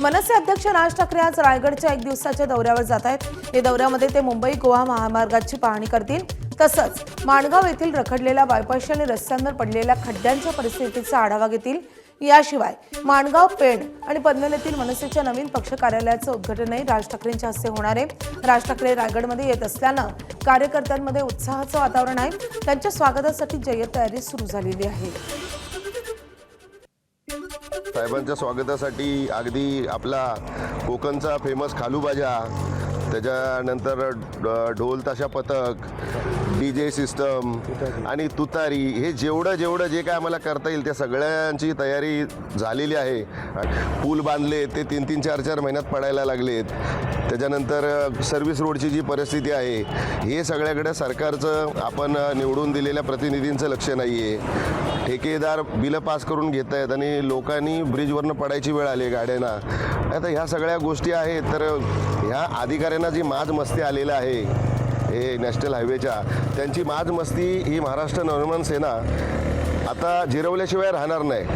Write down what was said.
मनसे अध्यक्ष राज ठाकरे आज रायगडच्या 1 दिवसाच्या दौऱ्यावर जात आहेत। या दौऱ्यामध्ये ते मुंबई गोवा महामार्गाची पाहणी करतील। तसंच माणगाव येथील रखडलेल्या बायपास आणि रस्त्यांवर पडलेल्या खड्ड्यांच्या परिस्थितीचा आढावा घेतील। याशिवाय माणगाव, पेण आणि पनवेल येथील मनसेच्या नवीन पक्ष कार्यालयाचं उद्घाटनही राज ठाकरेंच्या हस्ते होणार आहे। राज ठाकरे रायगडमध्ये येत असल्यानं कार्यकर्त्यांमध्ये उत्साहाचं वातावरण आहे। त्यांच्या स्वागतासाठी जय्यत तयारी सुरू झालेली आहे। साहेबांच्या स्वागतासाठी अगदी आपला कोकणचा फेमस खालूबाजा, त्याच्यानंतर ढोल ताशा पथक, DJ सिस्टम आणि तुतारी, हे जेवढं जे काय आम्हाला करता येईल त्या सगळ्यांची तयारी झालेली आहे। पूल बांधले ते 3-3, 4-4 महिन्यात पडायला लागलेत। त्याच्यानंतर सर्व्हिस रोडची जी परिस्थिती आहे, हे सगळ्याकडे सरकारचं, आपण निवडून दिलेल्या प्रतिनिधींचं लक्ष नाही आहे। ठेकेदार बिलं पास करून घेत आहेत आणि लोकांनी ब्रिजवरनं पडायची वेळ आली गाड्यांना। आता ह्या सगळ्या गोष्टी आहेत, तर ह्या अधिकाऱ्यांना जी माज मस्ती आलेलं आहे हे नॅशनल हायवेच्या, त्यांची माज मस्ती ही महाराष्ट्र नवनिर्माण सेना आता जिरवल्याशिवाय राहणार नाही।